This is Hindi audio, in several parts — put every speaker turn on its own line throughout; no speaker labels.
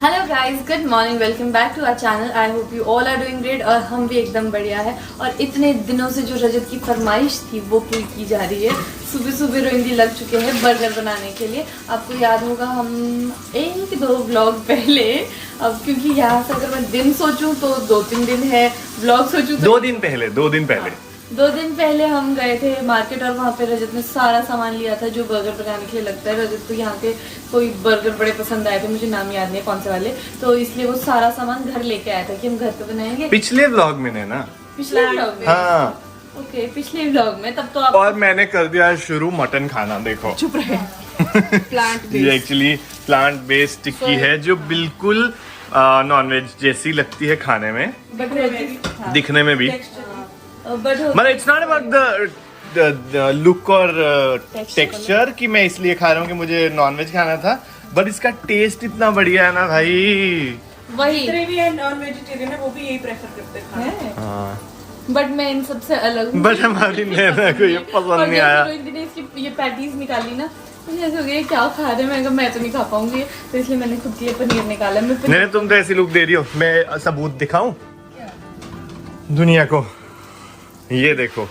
Hello guys, good morning, welcome back to our channel. I hope you all are doing great और हम भी एकदम बढ़िया है। और इतने दिनों से जो रजत की फरमाइश थी वो पूरी की जा रही है। सुबह सुबह रोहिंदी लग चुके हैं बर्गर बनाने के लिए। आपको याद होगा हम 1-2 व्लॉग पहले, अब क्योंकि यहाँ से अगर मैं दिन सोचूं तो 2-3 दिन है, व्लॉग सोचूं तो
2 दिन पहले
2 दिन पहले हम गए थे मार्केट और वहाँ पे रजत ने सारा सामान लिया था जो बर्गर बनाने के लिए लगता है। रजत को यहाँ के कोई बर्गर बड़े पसंद आए थे, मुझे नाम याद नहीं है कौन से वाले, तो इसलिए वो सारा सामान घर लेके आया था कि हम घर पे बनाएंगे।
पिछले व्लॉग में है ना,
पिछले व्लॉग में,
हाँ
ओके पिछले व्लॉग में। तब तो आप
और मैंने कर दिया शुरू मटन खाना। देखो
चुप रहे। प्लांट
ये एक्चुअली प्लांट बेस्ड टिक्की है जो बिल्कुल नॉनवेज जैसी लगती है खाने में,
बट
दिखने में भी।
बट
मतलब it's not about the look और टेक्सचर कि मैं इसलिए खा रहा हूँ कि मुझे नॉनवेज खाना था, बट इसका टेस्ट इतना बढ़िया है ना भाई।
वही
जितने भी है नॉन वेजिटेरियन है वो भी यही प्रेफर करते हैं खाना।
हाँ
बट मैं इन सबसे अलग हूँ।
बट हमारी नैना को ये पसंद नहीं आया।
रोहित ने इसकी ये पैटीज निकाली ना, मुझे ऐसे हो गया क्या खा रहे हैं, मैं तो नहीं खा पाऊंगी, तो इसलिए मैंने खुद के लिए पनीर निकाला। मैं
नहीं, तुम तो ऐसी लुक दे रही हो, मैं सबूत दिखाऊं दुनिया को। ये देखो,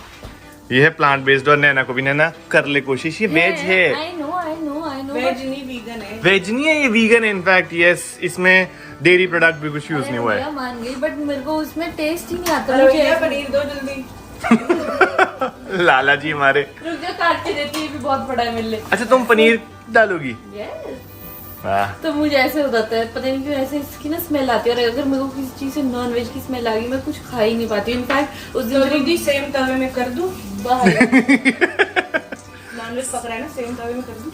ये है प्लांट बेस्ड और नैना को भी, नैना कर ले कोशिश, ये वेज है।
आई नो
वेज नहीं वीगन है।
वेज नहीं है ये, वीगन है इनफैक्ट। यस, इसमें डेयरी प्रोडक्ट भी कुछ यूज नहीं हुआ है।
मान गई, बट मेरे को उसमें टेस्ट ही नहीं आता।
चलो
मुझे
ये पनीर दो जल्दी।
लाला जी हमारे।
रुक जा, काट के देती है, भी बहुत बड़ा है मेरे लिए।
अच्छा तुम पनीर डालोगी?
Yes.
वाह।
तो मुझे ऐसे हो जाता है, पता नहीं क्यों ऐसे इसकी ना स्मेल आती है। और अगर मेरे को किसी चीज से नॉन वेज की स्मेल आ गई, मैं कुछ खा ही नहीं पाती। इनफैक्ट उस दिन
दीदी सेम तवे में कर दूं?
बाहर
नॉनवेज पक रहा है ना, सेम तवे में कर दूं?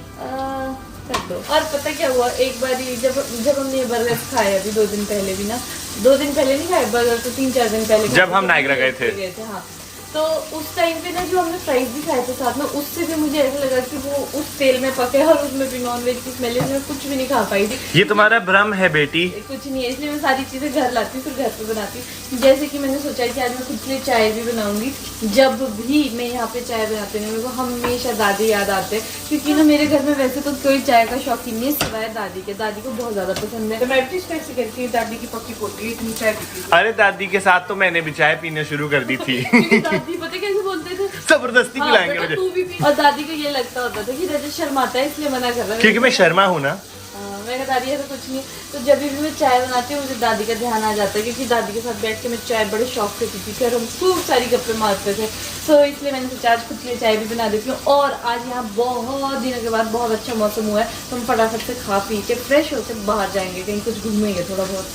कर दो। और पता क्या हुआ, एक बार जब हमने ये बर्गर खाए अभी 2 दिन पहले भी ना, 2 दिन पहले नहीं खाए बर्गर, तो 3-4 दिन पहले
जब हम नाइग्रा गए थे।
हाँ, तो उस टाइम पे ना जो हमने फ्राइज भी खाए थे साथ में, उससे भी मुझे ऐसा लगा कि वो उस तेल में पके और उसमें भी नॉन वेज की स्मेल, मैं कुछ भी नहीं खा पाई थी।
ये तुम्हारा भ्रम है बेटी।
कुछ नहीं है, इसलिए मैं सारी चीजें घर लाती हूँ, फिर घर पे बनाती हूँ। जैसे कि मैंने सोचा है कि आज मैं खुद के लिए चाय भी बनाऊंगी। जब भी मैं यहाँ पे चाय बनाती हूँ मेरे को हमेशा दादी याद आते हैं, क्योंकि ना मेरे घर में वैसे तो कोई चाय का शौकीन नहीं है सिवाय दादी के। दादी को बहुत ज्यादा पसंद है।
तो मैं भी कैसे करती हूँ, दादी की पक्की पोती है, इतनी चाय पीती हूँ।
अरे दादी के साथ तो मैंने भी चाय पीने शुरू कर दी थी।
दादी पता कैसे बोलते थे,
जबरदस्ती पिलाएंगे मुझे।
तू भी पी। और दादी को ये लगता होता था कि रजत शर्माता है इसलिए मना कर रहा है,
क्योंकि मैं शर्मा हूँ ना।
मैं कहा दादी ऐसा कुछ नहीं है। तो जब भी मैं चाय बनाती हूँ मुझे दादी का ध्यान आ जाता है, क्योंकि दादी के साथ बैठ के मैं चाय बड़े शौक से पीती थी और हम खूब सारी गप्पे मारते थे। तो इसलिए मैंने सोचा आज खुद के लिए चाय भी बना देती हूँ। और आज यहाँ बहुत दिनों के बाद बहुत अच्छा मौसम हुआ है, तो हम फटाफट से खा पी के फ्रेश होकर बाहर जाएंगे, कहीं कुछ घूमेंगे थोड़ा बहुत।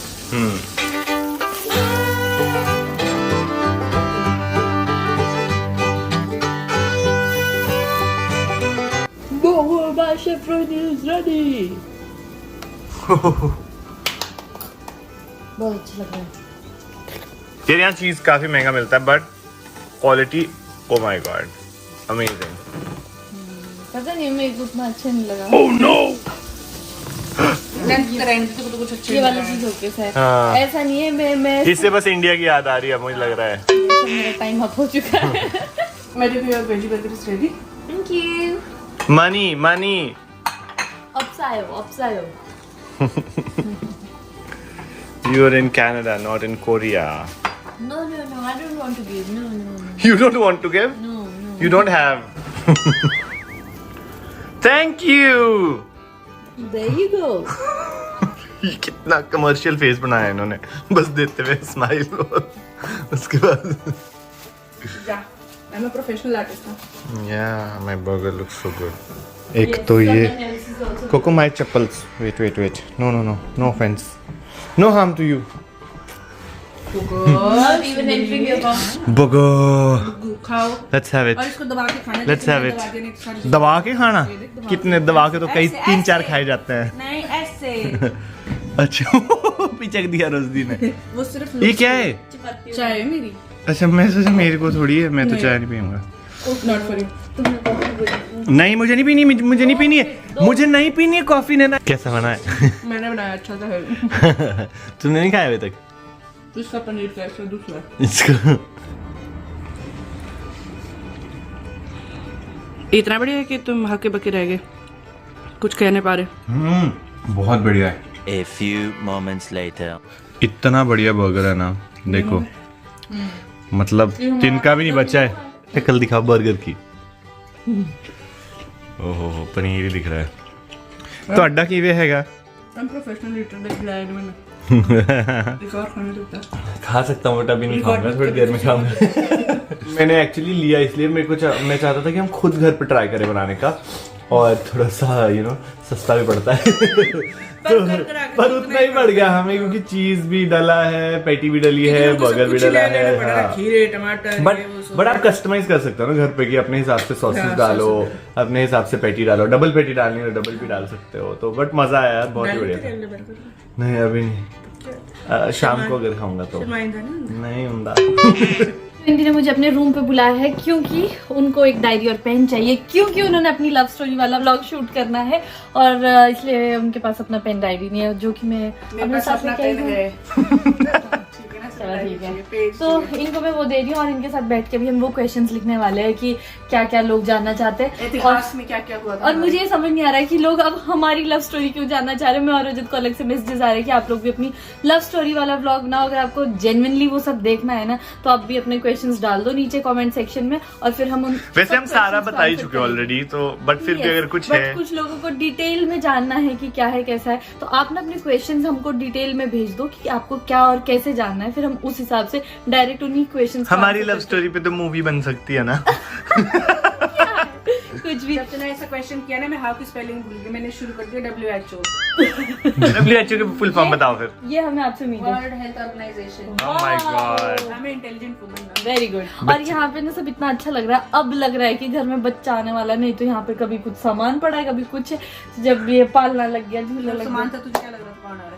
My chef is ready. बहुत अच्छा लग रहा है।
यार यहाँ चीज काफी महंगा मिलता है, but quality oh my God amazing.
पता नहीं मेरे को उतना अच्छा नहीं लगा।
ओह नो,
तो कुछ अच्छे
ये वाला चीज ओके है।
हाँ।
ऐसा नहीं है, मैं
इससे बस इंडिया की याद आ रही है मुझे लग रहा है।
मेरा टाइम अप हो चुका है।
मेरे भी veggie burger is ready.
Thank you.
Money money.
अब से आयो।
You are in Canada, not in Korea.
No, I don't want to give. No.
You don't want to give?
No.
You don't have. Thank you.
There you go.
ये कितना कमर्शियल फेस बनाया इन्होंने, बस देते हुए स्माइल और उसके बाद।
जा, I'm a professional artist now.
Yeah, my burger looks so good. एक तो ये Coco my chappals. Wait. No offense. No harm to you.
Even entering your house.
Burger.
खाओ
Let's have it.
और इसको दबा के खाना।
Let's have it.
दबा देने के साथ-
दबा के खाना? कितने दबा के तो कई
ऐसे,
3-4
ऐसे।
खाए जाते हैं।
नहीं ऐसे।
अच्छा पिचक दिया रोजदी ने।
वो सिर्फ
ये क्या है?
चाय है मेरी।
अच्छा मैं सोचा मेरे को थोड़ी है, मैं तो चाय नहीं पीऊंगा।
Not for you.
नहीं मुझे नहीं पीनी, मुझे नहीं पीनी है, मुझे नहीं पीनी है कॉफी। ने कैसा बना है?
मैंने बनाया अच्छा था है।
तुमने नहीं खाया अभी तक?
इसका पनीर का ऐसा दूसरा।
इसको
इतना बढ़िया है कि तुम हके बके रह गए, कुछ कह नहीं पा रहे।
बहुत बढ़िया है।
A few moments later.
इतना बढ़िया बर्गर है ना, देखो मतलब तिनका भी नहीं बचा है। शक्ल दिखाओ बर्गर की। ओहो पनीर ही दिख रहा है। ਤੁਹਾਡਾ ਕਿਵੇਂ ਹੈਗਾ?
I'm professional eater देख लिया है मैंने। एक और खाने लगता है।
खा सकता हूँ बट अभी नहीं खाऊंगा, थोड़ी देर में खाऊंगा। मैंने एक्चुअली लिया इसलिए मेरे को मैं चाहता था कि हम खुद घर पे ट्राई करें बनाने का, और थोड़ा सा सस्ता भी पड़ता है। पर उतना ही पड़ गया हमें, क्योंकि चीज भी डाला है, पैटी भी डाली है, बर्गर भी डाला है।
खीरे टमाटर
बट आप कस्टमाइज कर सकते हो ना घर पे, कि अपने हिसाब से सॉसेस डालो, अपने हिसाब से पैटी डालो, डबल पैटी डालनी है डबल भी डाल सकते हो। तो बट मजा आया यार, बहुत ही बढ़िया। नहीं अभी नहीं, शाम को अगर खाऊंगा तो। नहीं उमदा।
इंडी ने मुझे अपने रूम पे बुलाया है क्योंकि उनको एक डायरी और पेन चाहिए, क्योंकि उन्होंने अपनी लव स्टोरी वाला व्लॉग शूट करना है, और इसलिए उनके पास अपना पेन डायरी नहीं है, जो कि मैं अपने साथ लेके आई हूँ। ठीक है, तो इनको मैं वो दे रही हूँ, और इनके साथ बैठ के भी हम वो क्वेश्चंस लिखने वाले हैं कि क्या क्या लोग जानना चाहते हैं,
इतिहास में क्या क्या हुआ था।
और मुझे ये समझ नहीं आ रहा है कि लोग अब हमारी लव स्टोरी क्यों जानना चाह रहे हैं। मैं और रजत को अलग से मैसेजेस आ रहे हैं कि आप लोग भी अपनी लव स्टोरी वाला व्लॉग बनाओ। अगर आपको जेन्युइनली वो सब देखना है ना, तो आप भी अपने क्वेश्चंस डाल दो नीचे कमेंट सेक्शन में, और फिर हम उन
वैसे हम सारा बता ही चुके ऑलरेडी, तो बट फिर भी अगर कुछ है,
कुछ लोगों को डिटेल में जानना है कि क्या है कैसा है, तो आप ना अपने क्वेश्चंस हमको डिटेल में भेज दो कि आपको क्या और कैसे जानना है, फिर हम उस हिसाब से डायरेक्ट उन्हीं क्वेश्चंस।
हमारी लव स्टोरी पे तो मूवी बन सकती है ना।
कुछ भी।
जब तूने ऐसा क्वेश्चन किया ना, मैं हाउ की स्पेलिंग भूल गई, मैंने शुरू कर दिया WHO।
WHO की फुल फॉर्म बताओ फिर।
ये हमें आपसे उम्मीद है।
World Health Organization.
Oh my God।
हमें इंटेलिजेंट वुमन।
Very good. और यहाँ पे ना सब इतना अच्छा लग रहा है, अब लग रहा है कि घर में बच्चा आने वाला, नहीं तो यहाँ पे कभी कुछ सामान पड़ा है, कभी कुछ, जब ये पालना लग गया, झूला लग
सामान
गया,
था, तुझे क्या लग रहा था कौन आ रहा है?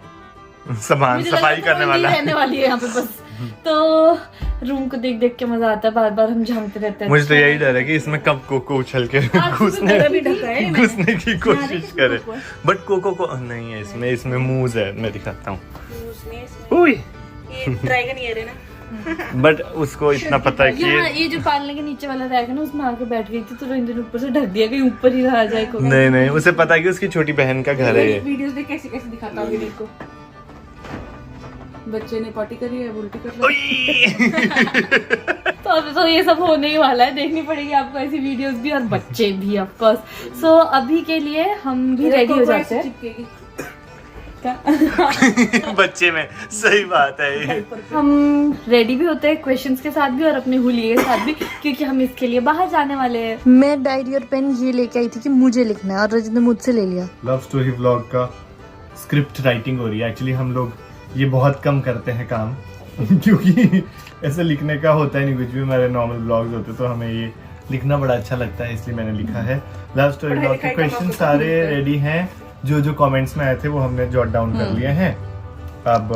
सामान
मुझे
सफाई
लगा तो
करने
वो
वाला
नहीं रहने वाली है यहाँ पे बस। तो रूम को देख देख के मजा आता है, बार बार हम झांकते रहते हैं।
मुझे तो यही डर है कि इसमें कब कोको उछल के घुसने की कोशिश करे, बट कोको को नहीं है इसमें, इसमें मूज है, मैं दिखाता हूँ।
ड्रैगन ईयर है ना।
बट उसको इतना पता है कि
यहाँ ये जो पालने के नीचे वाला रैक है ना, उसमें आके बैठ गई थी, तो रोहिंदर ने ऊपर से ढक दिया कि ऊपर ही रहा जाए को।
नहीं उसे पता है कि उसकी छोटी बहन का घर है ये।
वीडियोस देख कैसे कैसे दिखाता हूँ वीडियो को। बच्चे ने पॉटी करी है, उल्टी कर ली।
तो अब तो ये सब होने ही वाला है, देखनी पड़ेगी आपको ऐसी वीडियोस भी, और बच्चे भी ऑफ कोर्स। सो अभी के लिए हम भी रेडी हो जाते हैं।
बच्चे में सही बात है ये।
हम रेडी भी होते हैं क्वेश्चंस के साथ भी, और अपने हुलिये के साथ भी, क्योंकि हम इसके लिए बाहर जाने वाले हैं। मैं डायरी और पेन ये लेके आई थी कि मुझे लिखना है, और रजत ने मुझसे ले लिया।
लव स्टोरी व्लॉग का स्क्रिप्ट राइटिंग हो रही है। एक्चुअली हम लोग ये बहुत कम करते हैं काम, क्योंकि ऐसे लिखने का होता ही नहीं कुछ भी। हमारे नॉर्मल ब्लॉग्स होते तो हमें ये लिखना बड़ा अच्छा लगता है, इसलिए मैंने लिखा है। लव स्टोरी व्लॉग के क्वेश्चन सारे रेडी हैं, जो जो कमेंट्स में आए थे वो हमने जॉट डाउन कर लिए हैं। अब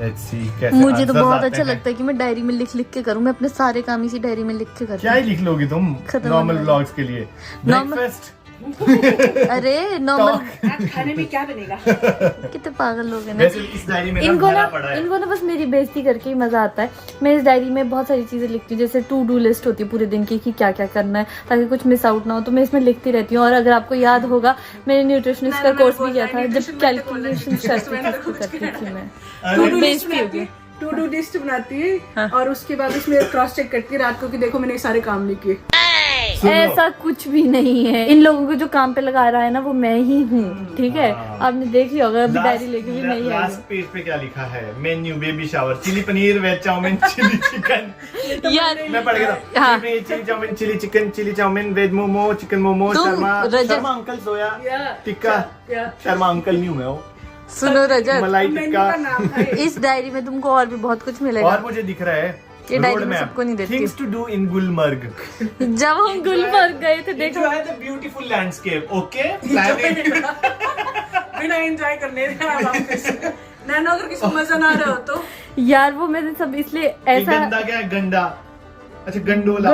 लेट्स सी कैसे
मुझे तो
answers
बहुत
आते
अच्छा
हैं।
लगता है कि मैं डायरी में लिख लिख के करूं। मैं अपने सारे काम इसी डायरी में लिख के करती
क्या ही लिख लोगी तुम
खत्म
नॉर्मल
होने
ब्लॉग्स के लिए?
Normal-
ब्रेकफास्ट
अरे नॉर्मल
आज खाने में क्या बनेगा?
कितने पागल लोग हैं ना।
वैसे इस डायरी में
इनको
भरा
ना
पड़ा है।
इनको ना बस मेरी बेइज्जती करके ही मजा आता है। मैं इस डायरी में बहुत सारी चीजें लिखती हूँ, जैसे टू डू लिस्ट होती है पूरे दिन की कि क्या क्या करना है, ताकि कुछ मिस आउट ना हो, तो मैं इसमें लिखती रहती हूँ। और अगर आपको याद होगा, मैंने न्यूट्रिशनिस्ट का कोर्स भी किया था, जब कैलकुलेशन करती थी मैं। बेइज्जती होगी।
टू डू लिस्ट बनाती है और उसके बाद उसमें क्रॉस चेक करती है रात को कि देखो मैंने ये सारे काम लिखे।
ऐसा कुछ भी नहीं है। इन लोगों को जो काम पे लगा रहा है ना, वो मैं ही हूँ, ठीक है। आपने देख लिया होगा, अभी डायरी लेके भी नहीं है।
लास्ट पेज पे क्या लिखा है? Menu baby shower, chilli paneer, veg chowmein, chilli chicken.
यार
मैं पढ़ गया था।
हाँ।
Chilli chowmein, chilli chicken, chilli chowmein, veg momo, chicken momo,
तुम Rajat-
Sharma uncle soya tikka. Sharma uncle नहीं हूँ मैं, वो
सुनो रजत,
मलाई
मेन्यू
टिक्का।
का नाम था ये।
इस डायरी में तुमको और भी बहुत कुछ मिलेगा।
और मुझे दिख रहा है
ये डायरी में सबको नहीं देती।
Things to do in Gulmarg.
जब हम गुलमर्ग गए थे, देखो
Enjoy the beautiful landscape, okay? Planning.
बिना एंजॉय करने नैनो, अगर किसी को मजा ना आ रहा हो तो
यार, वो मैंने सब इसलिए
ये
ऐसा
गंदा क्या है? गंदा, अच्छा गंडोला।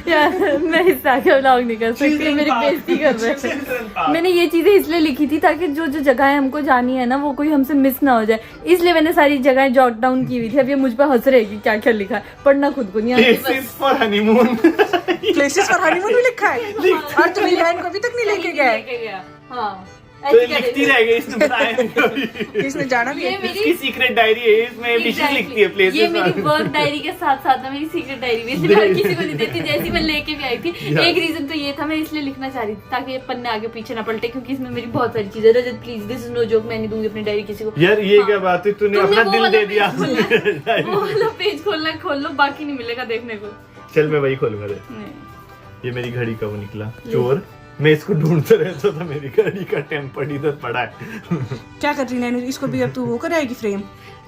यार मैं इससे आगे व्लॉग नहीं कर सकती, मेरी बेइज्जती कर रहे हैं। मैंने ये चीजें इसलिए लिखी थी ताकि जो जो जगहें हमको जानी है ना, वो कोई हमसे मिस ना हो जाए, इसलिए मैंने सारी जगहें जॉट डाउन की हुई थी। अब ये मुझ पर हंस रहे कि क्या क्या लिखा है, पढ़ना खुद को नहीं आता।
Places for honeymoon.
Places for honeymoon भी लिखा है और तुम्हारी बहन को अभी तक नहीं लेके गए।
हाँ,
तो लिखती रह गई, इसने बताया नहीं कभी।
इसने जाना भी
ये
है।
मेरी
इसकी सीक्रेट डायरी है, इसमें विशेष लिखती है प्लेसेस।
ये मेरी वर्क डायरी के साथ साथ ना मेरी सीक्रेट डायरी भी, इसलिए हर किसी को नहीं देती। जैसी मैं लेके भी आई थी, एक रीजन तो ये था, मैं इसलिए लिखना चाह रही थी ताकि ये पन्ने आगे पीछे ना पलटे, क्योंकि इसमें मेरी बहुत सारी चीजें। Rajat please, this is no joke, मैं नहीं दूंगी अपनी डायरी किसी को।
यार ये क्या बात है, तूने अपना
वो
दिल
वाला
दे दिया।
वो वाला पेज खोलना खोल लो, बाकी नहीं मिलेगा देखने को।
चल मैं वही खोलूंगा।
नहीं।
ये मेरी घड़ी का वो निकला चोर, मैं इसको ढूंढता रहता था, मेरी घड़ी का टेम्पर इधर पड़ा है।
क्या कर रही नैनू, इसको भी अब तू वो कराएगी फ्रेम।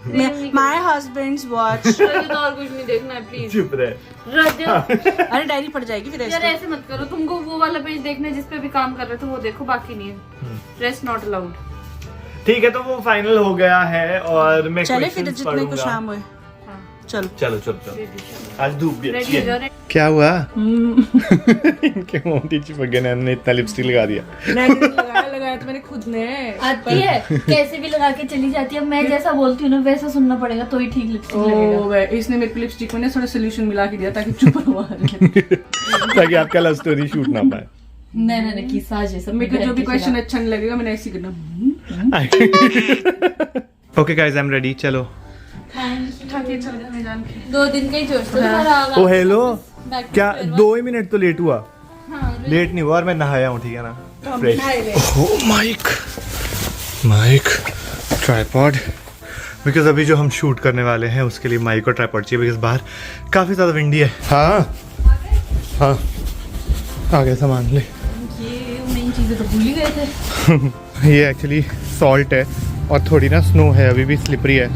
नहीं
माय हस्बैंड्स वॉच।
रजत और कुछ नहीं देखना है प्लीज।
चुप रहे।
रजत
अरे डायरी पड़ जाएगी फिर
यार
ऐसे।
ऐसे मत करो, तुमको वो वाला पेज देखना है जिस पे भी काम कर रहे थे वो देखो, बाकी नहीं है। Rest not allowed.
ठीक है, तो वो फाइनल हो गया है और मैं
चले फिर
क्वेश्चंस
जितने को
पढ़ूंगा।
शाम हुए।
हाँ
चलो
चलो चलो चलो, आज धूप भी अच्छी
रेडी हो जाओ।
है। क्या हुआ? इनके मोटी चिपक गए, नैन ने इतना लिपस्टिक लगा दिया।
लगाया तो मैंने खुद ने।
आती है कैसे भी लगा के चली जाती है। मैं जैसा बोलती हूँ ना वैसा सुनना पड़ेगा तो ही ठीक लिपस्टिक लगेगा।
इसने मेरे को लिपस्टिक में ना थोड़ा सोल्यूशन मिला के दिया ताकि चुप रहो।
ताकि आपका लव स्टोरी शूट ना पाए।
नहीं की साज है सब।
मेरे को जो भी क्वेश्चन अच्छा नहीं लगेगा मैंने ऐसे ही करना।
Okay guys, I am ready, चलो।
ठाके चल जा मैं जान के।
2 दिन का ही जोश था तुम्हारा।
ओ हेलो,
Back to
क्या
square one।
2 ही मिनट तो लेट हुआ?
हाँ,
लेट नहीं हुआ और मैं नहाया हूँ, ठीक है ना? फ्रेश।
नहाए ले।
ओह माइक ट्राइपॉड, बिकॉज अभी जो हम शूट करने वाले हैं उसके लिए माइक और ट्राइपॉड चाहिए, बिकॉज बाहर काफ़ी ज़्यादा विंडी है। हाँ हाँ आगे सामान ले।
ये मेन चीजें तो भूल ही गए थे।
ये एक्चुअली सॉल्ट है और थोड़ी ना स्नो है, अभी भी स्लिपरी है,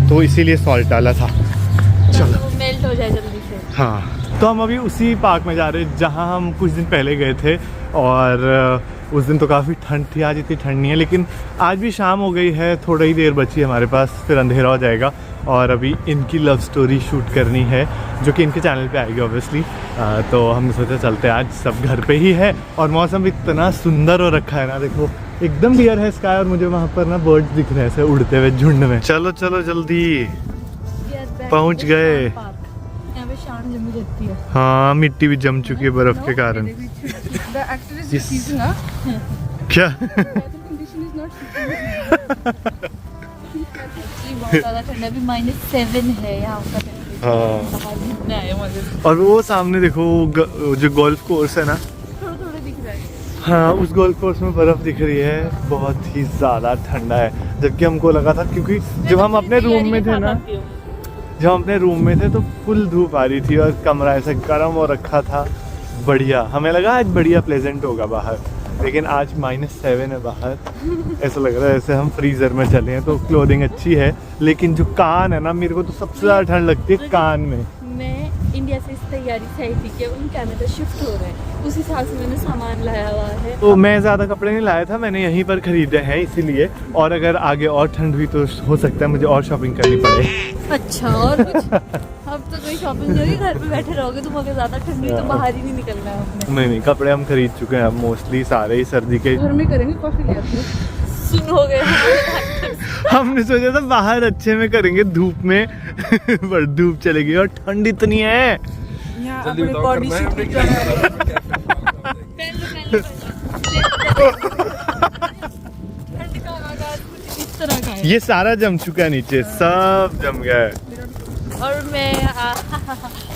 तो इसीलिए सॉल्ट डाला था। चलो
वो मेल्ट हो जाए जल्दी से।
हाँ, तो हम अभी उसी पार्क में जा रहे हैं जहाँ हम कुछ दिन पहले गए थे, और उस दिन तो काफ़ी ठंड थी, आज इतनी ठंड नहीं है, लेकिन आज भी शाम हो गई है, थोड़ा ही देर बची है हमारे पास, फिर अंधेरा हो जाएगा। और अभी इनकी लव स्टोरी शूट करनी है जो कि इनके चैनल पे आएगी ऑब्वियसली। तो हमने सोचा चलते हैं, आज सब घर पे ही है और मौसम इतना सुंदर हो रखा है ना, देखो एकदम क्लियर है स्काई, और मुझे वहाँ पर ना बर्ड्स दिख रहे हैं ऐसे उड़ते हुए झुंड में। चलो चलो जल्दी, पहुँच गए।
यहाँ पे शाम जमी रहती है।
हाँ, मिट्टी भी जम चुकी है बर्फ के कारण।
The actor is refusing, huh?
क्या?
Condition is not
Actually बहुत ज्यादा ठंड है, अभी -7 है यहाँ का temperature।
हाँ,
बाहर घूमने आए मजे से।
और वो सामने देखो जो गोल्फ कोर्स है ना,
थोड़ा दिख रहा है।
हाँ उस गोल्फ कोर्स में बर्फ दिख रही है, बहुत ही ज़्यादा ठंडा है। जबकि हमको लगा था, क्योंकि जब हम अपने रूम में थे ना, जब हम अपने रूम में थे तो फुल धूप आ रही थी और कमरा ऐसा गर्म हो रखा था, बढ़िया। हमें लगा आज बढ़िया प्लेजेंट होगा बाहर, लेकिन आज -7 है बाहर। ऐसा लग रहा है जैसे हम फ्रीज़र में चले हैं। तो क्लोथिंग अच्छी है, लेकिन जो कान है ना, मेरे को तो सबसे ज़्यादा ठंड लगती है कान में।
मैं इंडिया से इस तैयारी से आई थी कि हम कनाडा शिफ्ट हो रहे हैं, उस हिसाब से मैंने सामान लाया हुआ है।
तो मैं ज़्यादा कपड़े नहीं लाया था, मैंने यहीं पर खरीदे हैं इसीलिए। और अगर आगे और ठंड हुई तो हो सकता है मुझे और शॉपिंग करनी पड़े।
अच्छा, और कुछ? अब तो कोई शॉपिंग नहीं होगी, घर पे बैठे रहोगे तुम। अगर ज्यादा ठंड हुई तो बाहर ही नहीं निकलना है अपने।
नहीं कपड़े हम खरीद चुके हैं अब, मोस्टली सारे ही सर्दी के।
घर में करेंगे, कॉफी ले आते हैं।
सुन हो गए।
हमने सोचा था बाहर अच्छे में करेंगे धूप में पर धूप चलेगी और ठंड इतनी है।
यहाँ अपने बॉडी शीट की तरह।
पहन लो। ठंड का आगाज कुछ इस तरह का है।
ये सारा जम चुका है, नीचे सब जम गया है।
और मैं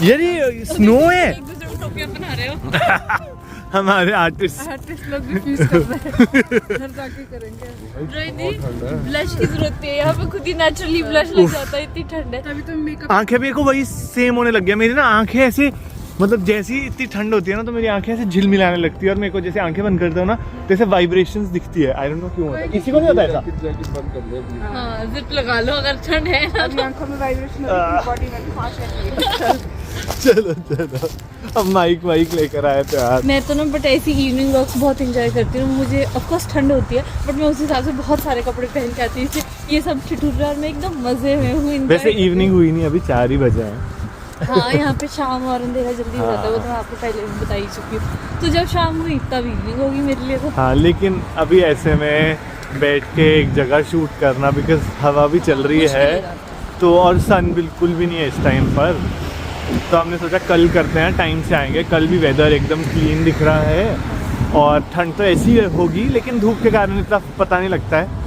यार ये स्नो है।
एक दूसरे को टोपियां बना रहे हो।
हमारे आर्टिस्ट
आर्टिस्ट लोग रिफ्यूज कर रहे हैं। घर जाके करेंगे।
ब्लश की जरूरत है, यहाँ पे खुद ही नेचुरली ब्लश लग जाता है, इतनी ठंड है।
तभी तो मेकअप।
आंखें भी को वही सेम होने लग गया। मेरी ना आंखें ऐसे, मतलब जैसी इतनी ठंड होती है ना तो मेरी आंखें ऐसे झिलमिलाने लगती है, और मेरे को जैसे आंखें बंद करता हूँ ना तो ऐसे वाइब्रेशंस दिखती है। आई डोंट नो क्यों होता है, किसी को नहीं होता ऐसा।
हाँ, जिप लगा लो अगर ठंड है ना।
अभी आंखों में वाइब्रेशन हो रही है, बॉडी में सांस लेती
चलो चलो, अब माइक लेकर आए थे यार।
मैं तो ना बट ऐसी इवनिंग वॉक्स बहुत एंजॉय करती हूँ। मुझे ऑफकोर्स ठंड होती है, बट मैं उस हिसाब से बहुत सारे कपड़े पहन के आती हूँ, इसलिए ये सब ठिठुर्रा और मैं एकदम मजे में हूँ।
वैसे इवनिंग हुई नहीं, अभी 4 ही बजे हैं।
हाँ, यहाँ पे शाम और अंधेरा जल्दी हो जाता है, वो तो मैं आपको पहले भी बता ही चुकी हूँ। तो जब शाम हुई तब इवनिंग होगी मेरे लिए तो।
हाँ, लेकिन अभी ऐसे में बैठ के एक जगह शूट करना, बिकॉज हवा भी चल रही है तो, और सन बिल्कुल भी नहीं है इस टाइम पर, तो हमने सोचा कल करते हैं, टाइम से आएंगे। कल भी वेदर एकदम क्लीन दिख रहा है और ठंड तो ऐसी होगी, लेकिन धूप के कारण इतना पता नहीं लगता है।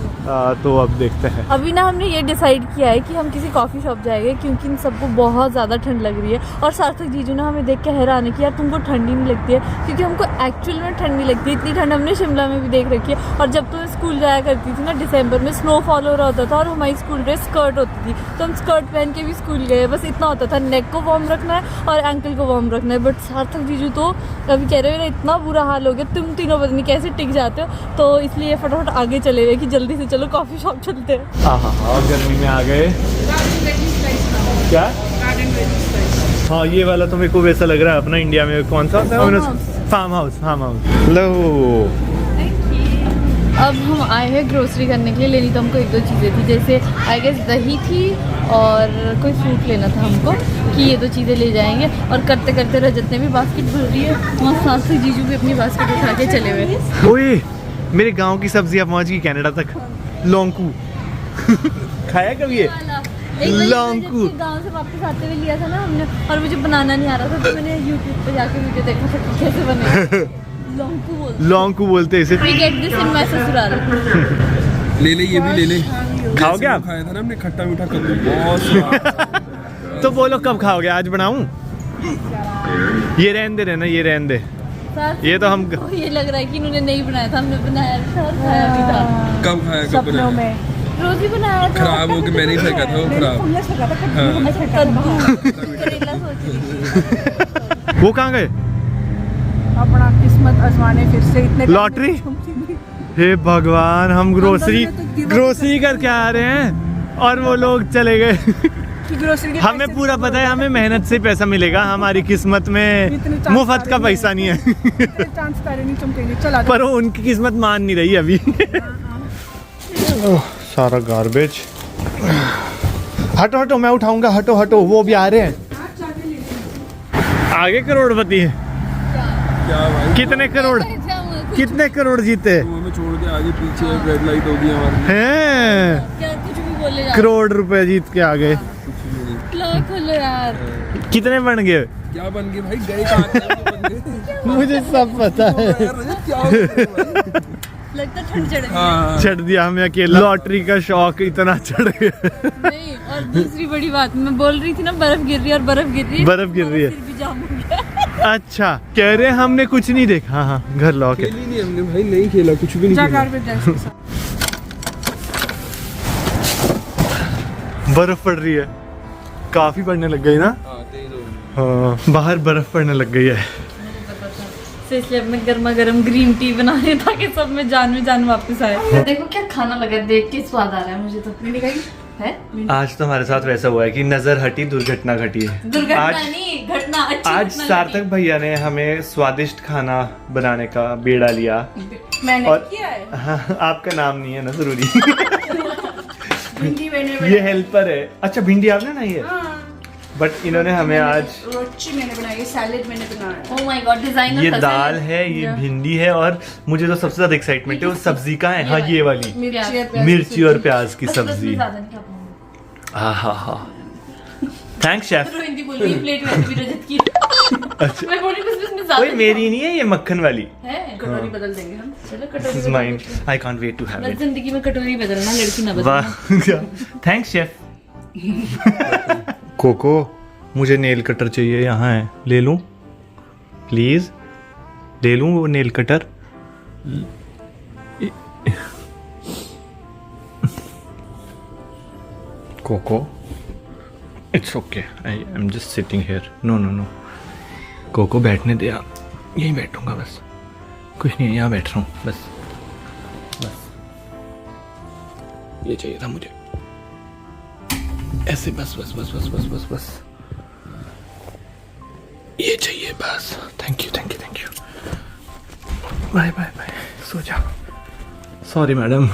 तो अब देखते हैं।
अभी ना हमने ये डिसाइड किया है कि हम किसी कॉफ़ी शॉप जाएंगे, क्योंकि इन सबको बहुत ज़्यादा ठंड लग रही है। और सार्थक जीजू ने हमें देख के हैरान है कि यार तुमको ठंड ही नहीं लगती है, क्योंकि हमको एक्चुअल में ठंड नहीं लगती। इतनी ठंड हमने शिमला में भी देख रखी है। और जब तो स्कूल जाया करती थी ना, दिसंबर में स्नोफॉल हो रहा होता था और हमारी स्कूल ड्रेस स्कर्ट होती थी, तो हम स्कर्ट पहन के भी स्कूल गए। बस इतना होता था, नेक को वार्म रखना है और एंकल को वार्म रखना है। बट सार्थक जीजू तो अभी कह रहे हो इतना बुरा हाल हो गया, तुम तीनों पता नहीं कैसे टिक जाते हो। तो इसलिए फटाफट आगे चले गए कि जल्दी से चलो कॉफ़ी शॉप चलते हैं।
हाँ, गर्मी में आ गए। क्या? हाँ, ये वाला तो मेरे को वैसा लग रहा है अपना इंडिया में कौन सा होता है? Farm house. लो,
अब हम आए हैं ग्रोसरी करने के लिए। लेनी तो हमको एक दो चीज़ें थी, जैसे आई गेस दही थी और कोई फ्रूट लेना था हमको, कि ये दो चीज़ें ले जाएंगे। और करते करते रजत ने भी बास्केट भर दी है, वहाँ साथ से जीजू भी अपनी बास्केट उठा के चले हुए।
ओए, मेरे गांव की सब्जियां पहुंच गई कनाडा तक। लौंकू खाया कभी ये? लौंकू
गांव से वापस आते हुए लिया था ना हमने, और मुझे बनाना नहीं आ रहा था, तो मैंने YouTube पे जाके वीडियो देखा था कि कैसे बने। लौंकू बोलते हैं इसे। We get this in my ससुराल।
ले ले, ये भी ले ले।
खाओगे आप?
खाया था ना हमने खट्टा मीठा कद्दू, बहुत स्वाद।
तो बोलो कब खाओगे? आज बनाऊं? ये रहने दे, ये रहने दे। ये तो हम
ये लग रहा है कि इन्होंने नहीं बनाया था, हमने बनाया था और खाया भी था।
कब खाया, कब बनाया?
रोज ही बनाया था।
खराब हो गया, मैंने ही फेंका था वो खराब।
करेला सोच रही थी।
वो कहाँ गए?
अपना किस्मत आजमाने फिर से इतने
लॉटरी। हे भगवान, हम ग्रोसरी करके आ रहे हैं और वो लोग चले गए। हमें पूरा पता है, हमें मेहनत से पैसा मिलेगा, हमारी किस्मत में मुफ्त का पैसा नहीं है। पर वो उनकी किस्मत मान नहीं रही अभी। सारा गार्बेज। हटो, मैं उठाऊंगा। हटो, वो भी आ रहे हैं। आगे करोड़पति है।
क्या भाई?
कितने करोड़ जीते?
हमें छोड़ के आगे पीछे रेड लाइट हो गई हमारी।
हैं?
क्या कुछ भी बोले जा।
करोड़ रुपए जीत के आ गए।
खोलो यार।
कितने बन गए?
क्या बन गए भाई? गए कहाँ थे? बन गए।
मुझे सब पता है।
क्या हो गया भाई?
लगता ठंड चढ़ गई।
हाँ।
चढ़ दिया हमें अकेला। लॉटरी का शौक इतना चढ़ गया।
नहीं, और दूसरी बड़ी बात, मैं बोल रही थी ना बर्फ गिर रही है, और बर्फ गिर रही है। फिर भी जाम हो गया।
अच्छा, कह रहे हमने कुछ नहीं देखा। हाँ, घर लॉक है।
खेली नहीं हमने भाई, नहीं खेला, कुछ भी नहीं खेला।
बर्फ पड़ रही है, काफी पड़ने लग गई ना। हाँ, बाहर बर्फ पड़ने लग गई है।
तो इसलिए अब मैं गर्मा गर्म ग्रीन टी बनाने, ताकि सब में जान वापस आए। देखो क्या खाना लगा, देख के स्वाद आ रहा है मुझे तो। है?
आज तो हमारे साथ वैसा हुआ है कि नजर हटी दुर्घटना घटी है।
दुर्घटना नहीं, घटना अच्छी।
आज सार्थक भैया ने हमें स्वादिष्ट खाना बनाने का बेड़ा लिया।
मैंने
और
किया है।
हाँ, आपका नाम नहीं है ना जरूरी।
भिंडी मैंने
ये हेल्पर है। अच्छा, भिंडी आपने बनाई है? बट इन्होंने हमें आज
रोटी मैंने बनाई, सैलेड मैंने बनाया।
Oh my God, designer.
ये दाल है, ये भिंडी है, और मुझे जो सबसे ज्यादा एक्साइटमेंट है वो सब्जी का है। हाँ, ये वाली मिर्ची और प्याज की सब्जी। हाँ। Thanks chef.
हिंदी बोल रही, प्लेट में भी रजत की।
अच्छा,
मैं बोली बस इसमें ज्यादा
कोई मेरी नहीं है, ये मक्खन वाली
है। कटोरी बदल देंगे हम। चलो katori
is mine. I can't wait to have
बस
इट।
जिंदगी में कटोरी बदलना, लड़की ना
वाह,
बदलना।
Thanks chef. कोको, मुझे नेल कटर चाहिए, यहाँ है, ले लूं प्लीज? ले लूं वो nail cutter? Coco, it's okay, I am just sitting here. No, Coco बैठने दे, यहीं बैठूंगा बस, कुछ नहीं, यहाँ बैठ रहा हूँ बस। ये चाहिए था मुझे, ऐसे बस। ये चाहिए बस। Thank you. बाय। सो जाओ। Sorry madam.